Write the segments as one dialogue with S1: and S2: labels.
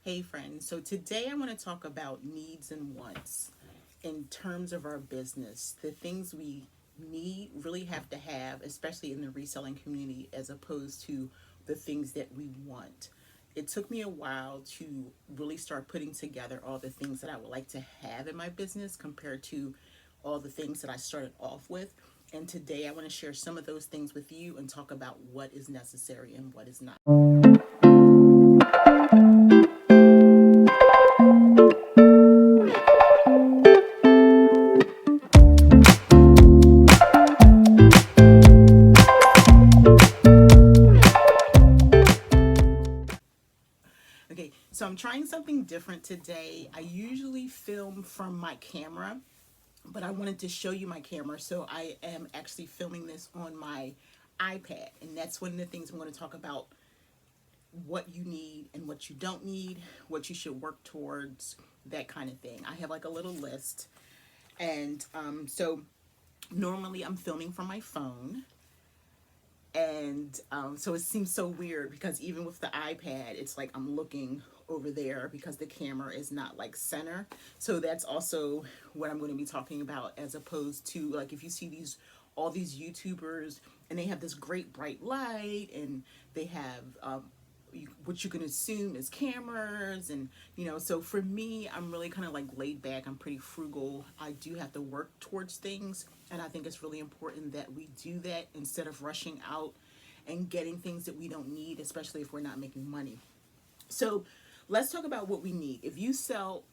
S1: Hey friends, so today I want to talk about needs and wants in terms of our business. The things we need, really have to have, especially in the reselling community, as opposed to the things that we want. It took me a while to really start putting together all the things that I would like to have in my business compared to all the things that I started off with. And today I want to share some of those things with you and talk about what is necessary and what is not. Okay, so I'm trying something different today. I usually film from my camera, but I wanted to show you my camera, so I am actually filming this on my iPad. And that's one of the things I'm going to talk about: what you need and what you don't need, what you should work towards, that kind of thing. I have like a little list. And so normally I'm filming from my phone. And so it seems so weird because even with the iPad, it's like I'm looking over there because the camera is not like center. So that's also what I'm going to be talking about, as opposed to like if you see these all these YouTubers and they have this great bright light and they have what you can assume is cameras, and so for me, I'm really kind of like laid back. I'm pretty frugal. I do have to work towards things, and I think it's really important that we do that instead of rushing out and getting things that we don't need, especially if we're not making money. So let's talk about what we need. If you sell,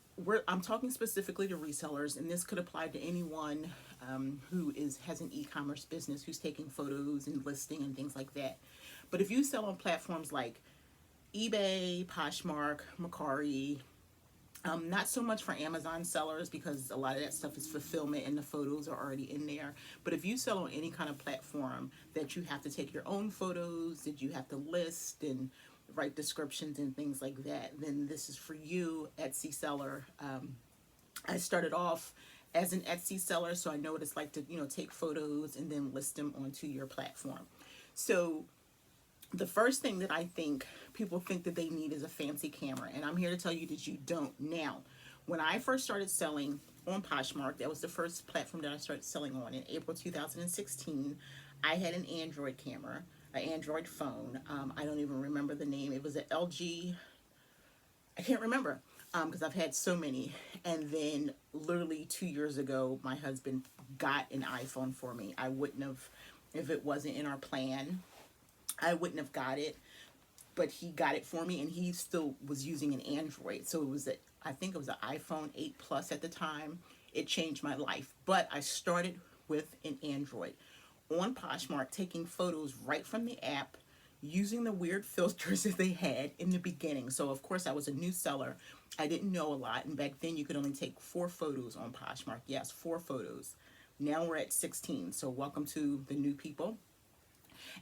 S1: I'm talking specifically to resellers, and this could apply to anyone who has an e-commerce business, who's taking photos and listing and things like that. But if you sell on platforms like eBay, Poshmark, Mercari, not so much for Amazon sellers because a lot of that stuff is fulfillment and the photos are already in there. But if you sell on any kind of platform that you have to take your own photos, that you have to list and write descriptions and things like that, then this is for you, Etsy seller. I started off as an Etsy seller, so I know what it's like to take photos and then list them onto your platform. So the first thing that I think people think that they need is a fancy camera, and I'm here to tell you that you don't. Now, when I first started selling on Poshmark, that was the first platform that I started selling on in April 2016. I had an Android camera, an Android phone. I don't even remember the name. It was an LG. I can't remember because I've had so many. And then, literally 2 years ago, my husband got an iPhone for me. I wouldn't have, if it wasn't in our plan, I wouldn't have got it, but he got it for me, and he still was using an Android. So I think it was an iPhone 8 Plus at the time. It changed my life. But I started with an Android on Poshmark, taking photos right from the app, using the weird filters that they had in the beginning. So of course I was a new seller. I didn't know a lot, and back then you could only take 4 photos on Poshmark. Yes, 4 photos. Now we're at 16. So welcome to the new people.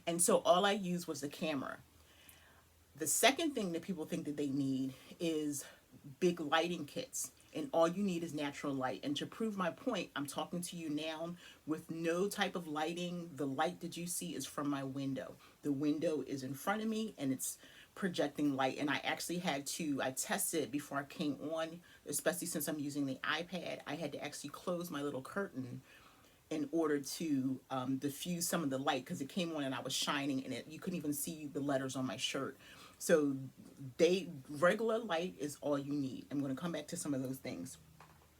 S1: And so all I used was the camera. The second thing that people think that they need is big lighting kits. And all you need is natural light. And to prove my point, I'm talking to you now with no type of lighting. The light that you see is from my window. The window is in front of me and it's projecting light. And I tested it before I came on, especially since I'm using the iPad. I had to actually close my little curtain in order to diffuse some of the light because it came on and I was shining and you couldn't even see the letters on my shirt. So regular light is all you need. I'm going to come back to some of those things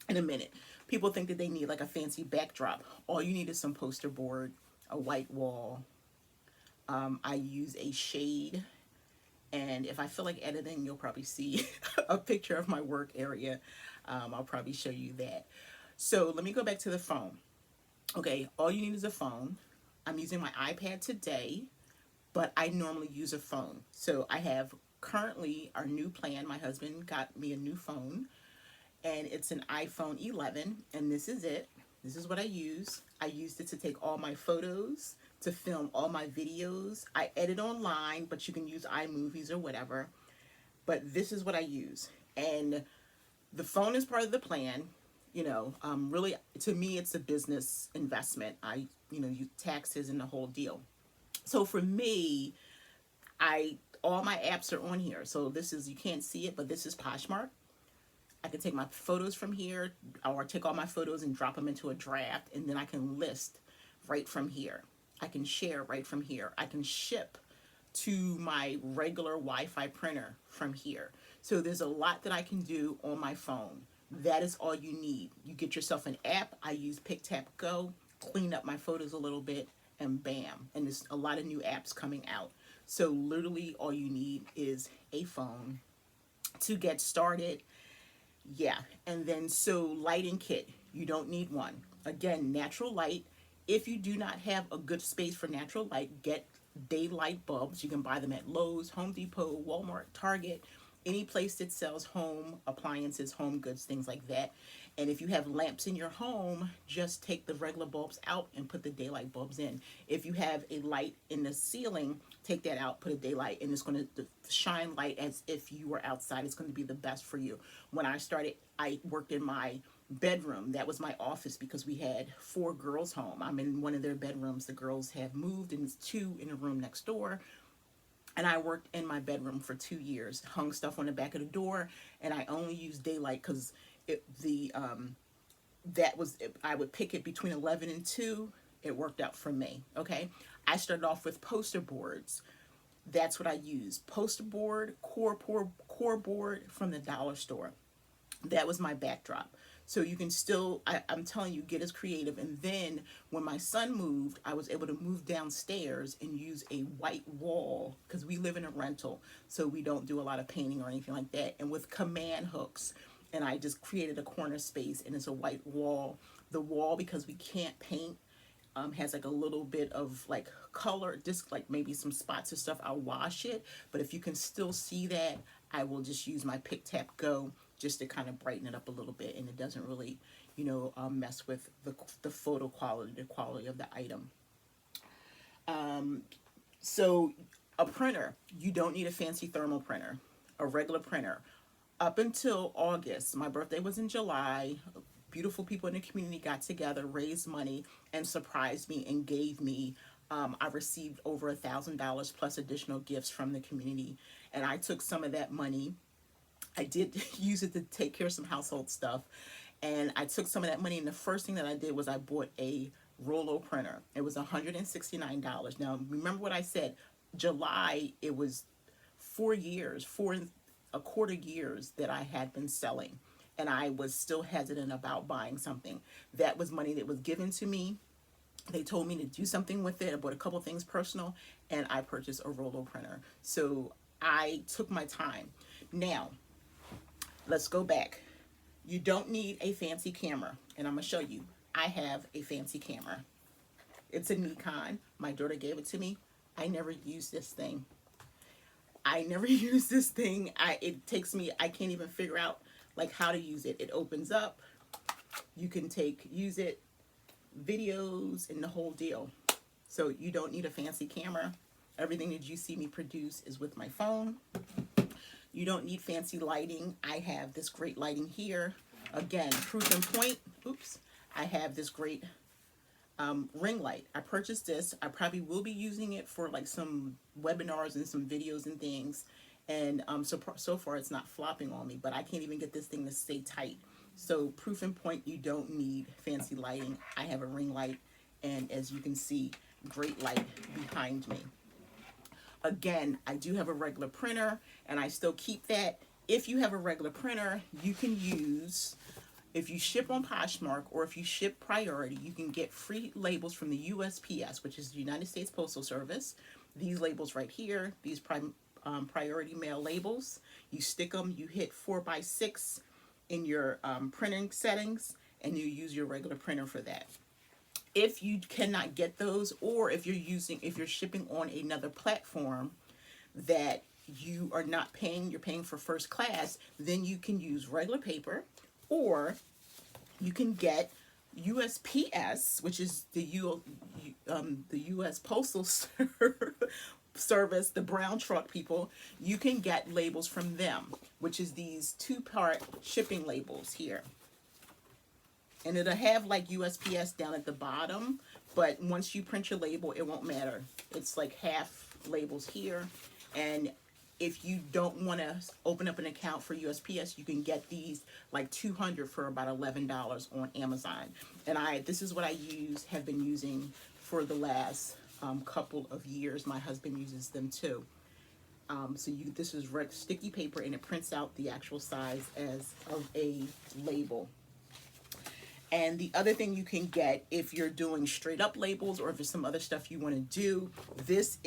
S1: in a minute. People think that they need like a fancy backdrop. All you need is some poster board, a white wall. I use a shade, and if I feel like editing, you'll probably see a picture of my work area. I'll probably show you that. So let me go back to the phone. Okay, all you need is a phone. I'm using my iPad today, but I normally use a phone. So I have currently our new plan. My husband got me a new phone, and it's an iPhone 11, and this is it. This is what I use. I used it to take all my photos, to film all my videos. I edit online, but you can use iMovies or whatever. But this is what I use. And the phone is part of the plan. Really, to me, it's a business investment. You taxes and the whole deal. So for me, I all my apps are on here. So this is, you can't see it, but this is Poshmark. I can take my photos from here, or take all my photos and drop them into a draft, and then I can list right from here. I can share right from here. I can ship to my regular Wi-Fi printer from here. So there's a lot that I can do on my phone. That is all you need. You get yourself an app. I use Pick Tap Go, clean up my photos a little bit, and bam. And there's a lot of new apps coming out. So literally all you need is a phone to get started. Yeah, and then so lighting kit, you don't need one. Again, natural light. If you do not have a good space for natural light, get daylight bulbs. You can buy them at Lowe's, Home Depot, Walmart, Target, any place that sells home appliances, home goods, things like that. And if you have lamps in your home, just take the regular bulbs out and put the daylight bulbs in. If you have a light in the ceiling, take that out, put a daylight, and it's going to shine light as if you were outside. It's going to be the best for you. When I started, I worked in my bedroom. That was my office because we had 4 girls home. I'm in one of their bedrooms. The girls have moved, and it's 2 in a room next door. And I worked in my bedroom for 2 years, hung stuff on the back of the door, and I only used daylight because I would pick it between 11 and 2. It worked out for me. Okay. I started off with poster boards. That's what I use. Poster board, core board from the dollar store. That was my backdrop. So you can still, I'm telling you, get as creative. And then when my son moved, I was able to move downstairs and use a white wall because we live in a rental. So we don't do a lot of painting or anything like that. And with command hooks, and I just created a corner space, and it's a white wall. The wall, because we can't paint, has like a little bit of like color, just like maybe some spots or stuff. I'll wash it, but if you can still see that, I will just use my Pick Tap Go just to kind of brighten it up a little bit, and it doesn't really, mess with the photo quality, the quality of the item. So a printer, you don't need a fancy thermal printer, a regular printer. Up until August, my birthday was in July, beautiful people in the community got together, raised money, and surprised me and gave me, I received over $1,000 plus additional gifts from the community. And I took some of that money. I did use it to take care of some household stuff. And I took some of that money, and the first thing that I did was I bought a Rollo printer. It was $169. Now, remember what I said, July, it was 4.25 years that I had been selling, and I was still hesitant about buying something. That was money that was given to me. They told me to do something with it. I bought a couple things personal, and I purchased a Rollo printer. So I took my time. Now, let's go back. You don't need a fancy camera, and I'm going to show you. I have a fancy camera. It's a Nikon. My daughter gave it to me. I never used this thing. I can't even figure out like how to use it. It opens up. You can use it, videos, and the whole deal. So you don't need a fancy camera. Everything that you see me produce is with my phone. You don't need fancy lighting. I have this great lighting here. Again, proof and point. Oops. I have this great ring light. I purchased this. I probably will be using it for like some webinars and some videos and things. And so far it's not flopping on me, but I can't even get this thing to stay tight. So proof and point, you don't need fancy lighting. I have a ring light, and as you can see, great light behind me. Again, I do have a regular printer, and I still keep that. If you have a regular printer, you can use, if you ship on Poshmark or if you ship priority, you can get free labels from the USPS, which is the United States Postal Service. These labels right here, these priority mail labels, you stick them, you hit 4x6 in your printing settings, and you use your regular printer for that. If you cannot get those, or if you're shipping on another platform that you are not paying, you're paying for first class, then you can use regular paper, or you can get USPS, which is the U.S. Postal Service, the brown truck people. You can get labels from them, which is these 2-part shipping labels here. And it'll have like USPS down at the bottom, but once you print your label, it won't matter. It's like half labels here, and If you don't want to open up an account for USPS, you can get these like 200 for about $11 on Amazon. And this is what I have been using for the last couple of years. My husband uses them too. This is red sticky paper, and it prints out the actual size as of a label. And the other thing you can get if you're doing straight up labels, or if there's some other stuff you want to do, this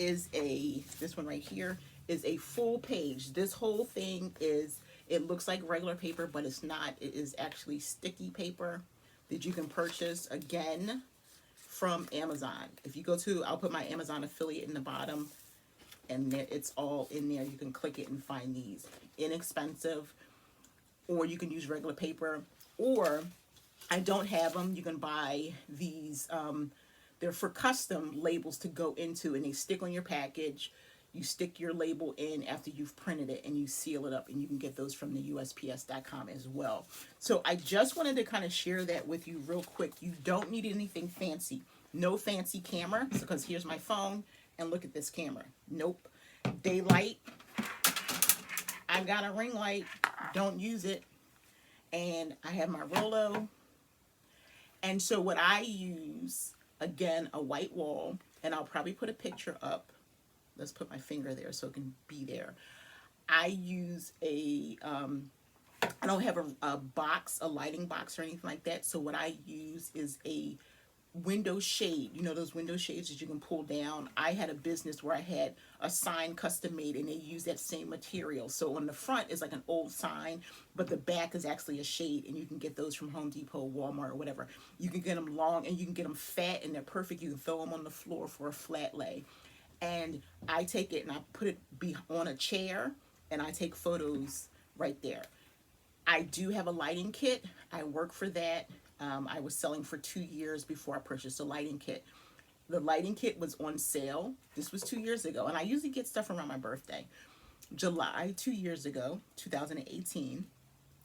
S1: one right here is a full page. This whole thing it looks like regular paper, but it's not. It is actually sticky paper that you can purchase, again, from Amazon. If you go to, I'll put my Amazon affiliate in the bottom, and it's all in there. You can click it and find these. Inexpensive, or you can use regular paper, or I don't have them. You can buy these. They're for custom labels to go into, and they stick on your package. You stick your label in after you've printed it, and you seal it up, and you can get those from the USPS.com as well. So I just wanted to kind of share that with you real quick. You don't need anything fancy. No fancy camera, because here's my phone, and look at this camera. Nope. Daylight. I've got a ring light. Don't use it. And I have my Rolo. And so what I use, again, a white wall, and I'll probably put a picture up. Let's put my finger there so it can be there. I use I don't have a lighting box or anything like that. So what I use is a window shade. You know those window shades that you can pull down? I had a business where I had a sign custom made, and they use that same material. So on the front is like an old sign, but the back is actually a shade, and you can get those from Home Depot, Walmart, or whatever. You can get them long, and you can get them fat, and they're perfect. You can throw them on the floor for a flat lay. And I take it and I put it on a chair, and I take photos right there. I do have a lighting kit. I work for that. I was selling for 2 years before I purchased a lighting kit. The lighting kit was on sale. This was 2 years ago, and I usually get stuff around my birthday. July 2 years ago, 2018,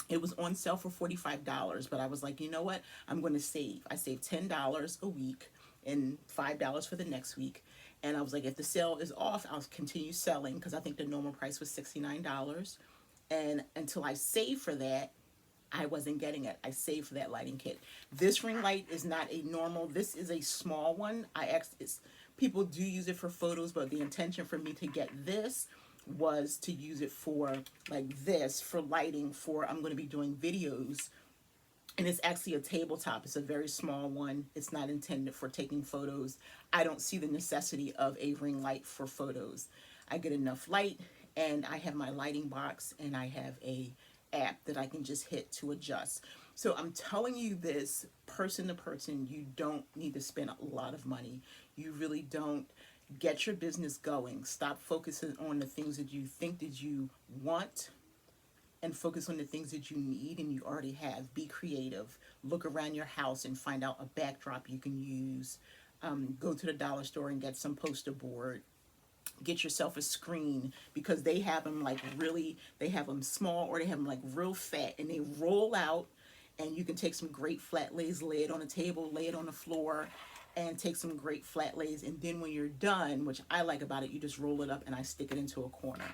S1: it was on sale for $45, but I was like, you know what? I'm going to save. I saved $10 a week and $5 for the next week. And I was like, if the sale is off, I'll continue selling, because I think the normal price was $69. And until I saved for that, I wasn't getting it. I saved for that lighting kit. This ring light is not a normal. This is a small one. People do use it for photos, but the intention for me to get this was to use it for like this, for lighting, for I'm going to be doing videos. And it's actually a tabletop. It's a very small one. It's not intended for taking photos. I don't see the necessity of a ring light for photos. I get enough light, and I have my lighting box, and I have a app that I can just hit to adjust. So I'm telling you this, person to person, you don't need to spend a lot of money. You really don't. Get your business going. Stop focusing on the things that you think that you want, and focus on the things that you need and you already have. Be creative. Look around your house and find out a backdrop you can use. Go to the dollar store and get some poster board. Get yourself a screen, because they have them they have them small, or they have them like real fat, and they roll out, and you can take some great flat lays, lay it on a table, lay it on the floor, and take some great flat lays. And then when you're done, which I like about it, you just roll it up and I stick it into a corner.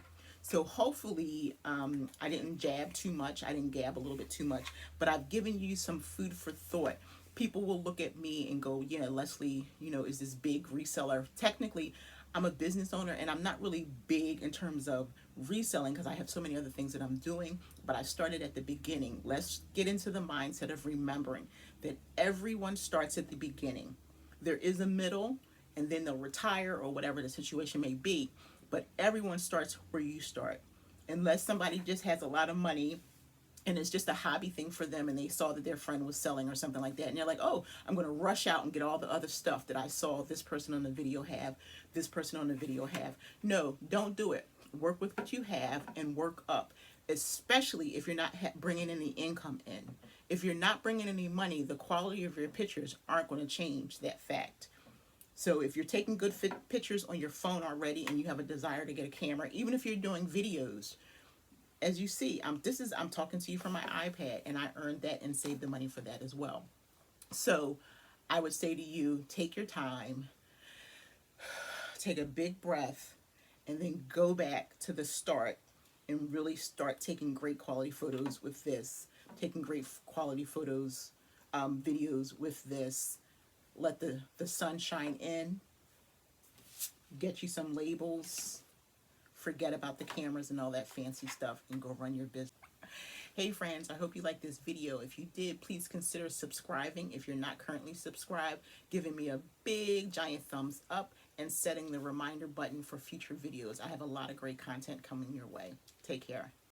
S1: So hopefully I didn't jab too much. I didn't gab a little bit too much, but I've given you some food for thought. People will look at me and go, yeah, Leslie, is this big reseller. Technically, I'm a business owner, and I'm not really big in terms of reselling, because I have so many other things that I'm doing, but I started at the beginning. Let's get into the mindset of remembering that everyone starts at the beginning. There is a middle, and then they'll retire, or whatever the situation may be. But everyone starts where you start. Unless somebody just has a lot of money and it's just a hobby thing for them, and they saw that their friend was selling or something like that, and they're like, oh, I'm going to rush out and get all the other stuff that I saw this person on the video have, this person on the video have. No, don't do it. Work with what you have and work up, especially if you're not bringing any income in. If you're not bringing any money, the quality of your pictures aren't going to change that fact. So if you're taking good pictures on your phone already, and you have a desire to get a camera, even if you're doing videos, as you see, I'm talking to you from my iPad, and I earned that and saved the money for that as well. So I would say to you, take your time, take a big breath, and then go back to the start and really start taking great quality photos with this, taking great quality photos, videos with this. Let the sun shine in, get you some labels, forget about the cameras and all that fancy stuff, and go run your business. Hey friends, I hope you liked this video. If you did, please consider subscribing. If you're not currently subscribed, giving me a big giant thumbs up and setting the reminder button for future videos. I have a lot of great content coming your way. Take care.